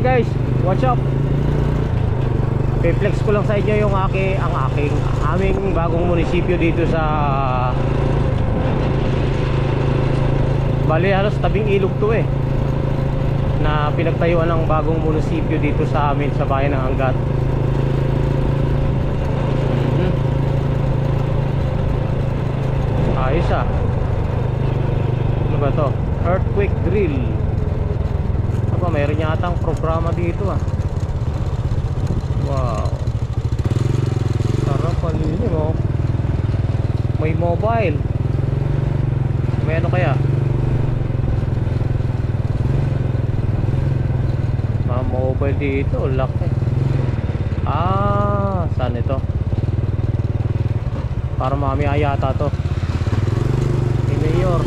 guys, what's up? I-flex ko lang sa inyo yung aming bagong munisipyo dito sa bali halos tabing ilog to na pinagtayuan ng bagong munisipyo dito sa amin sa bayan ng Angat. Ayos ano ba to? Earthquake drill. Mayroon yatang programa dito Wow, sarap palili mo. May mobile. May ano kaya? Mobile dito, laki. Saan ito? Para mamaya yata to ni Mayor.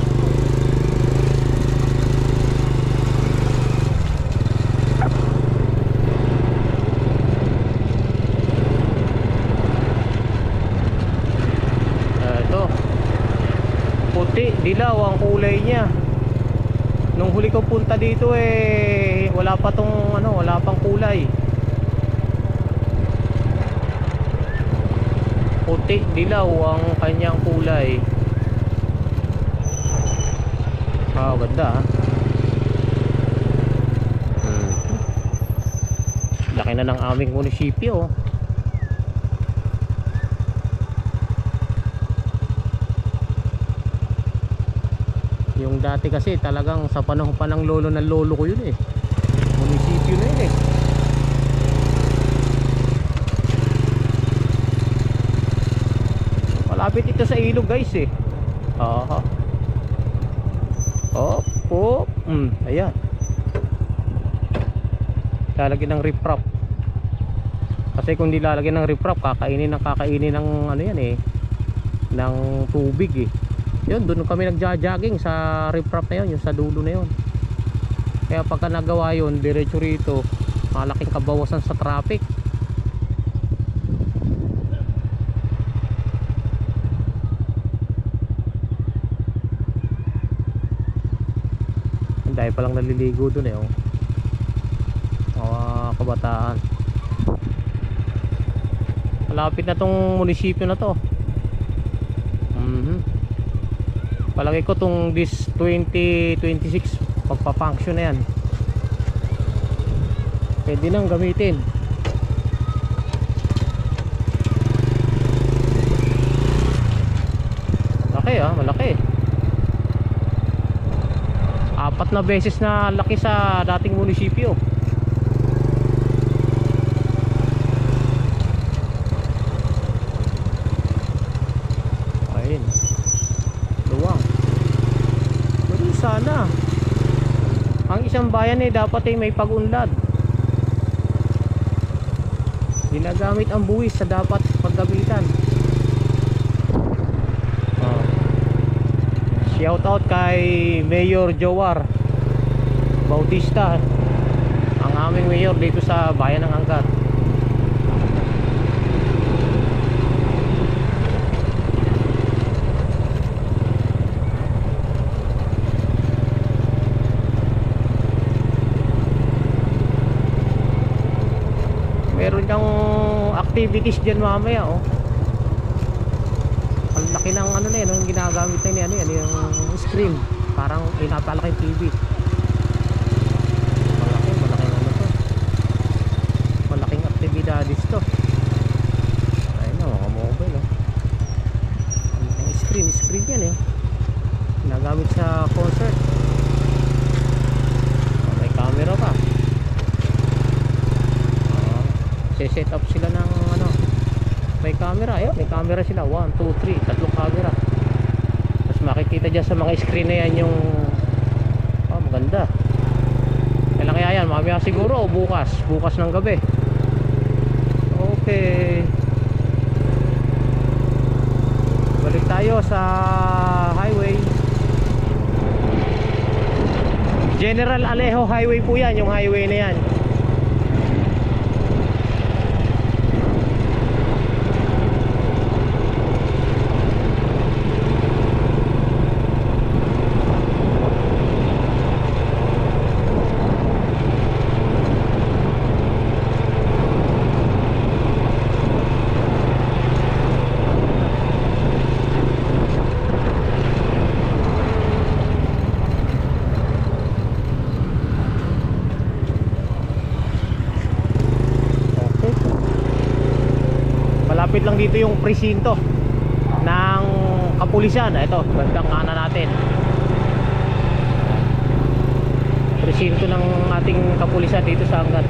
Dilaw ang kulay niya. Nung huli ko punta dito wala pa tong wala pang kulay. Puti, dilaw ang kanyang kulay. Ganda Laki na ng aming munisipyo. Yung dati kasi talagang sa panahon pa ng lolo ng lolo ko yun munisipyo na yun malapit ito sa ilog guys ayan, lalagyan ng riprap kasi kung di lalagyan ng riprap kakainin ng ng tubig yun, doon kami nagja-jogging sa riprap na yun, yung sa dulo na yun. Kaya pagka nagawa yun, diretso rito, malaking kabawasan sa traffic. Dahil palang naliligo doon mga kabataan. Malapit na tong munisipyo na to. Palagi ko tong this 2026 pagpa-function na yan, pwede nang gamitin. Laki malaki. 4 na beses na laki sa dating munisipyo. Sana ang isang bayan dapat may pag-unlad. Ginagamit ang buwis sa dapat paggamitan. Shout out kay Mayor Jowar Bautista, ang aming mayor dito sa bayan ng Angat. Meron kang activities dyan mamaya ang laki ng yung ginagamit na yung screen, parang napalaki TV. Malaking aktibidades to. Ayun mga mobile ang screen yan ginagamit sa concert. May camera pa. Set up sila ng may camera. Ayun, may camera sila, 1, 2, 3, tatlong camera. Tapos makikita dyan sa mga screen na yan yung maganda. Kailan kaya yan, mamaya siguro o bukas ng gabi. Okay, balik tayo sa highway. General Alejo Highway po yan, yung highway na yan. malapit lang dito yung presinto ng kapulisan. Ito, bandang kanan natin, presinto ng ating kapulisan dito sa hanggan.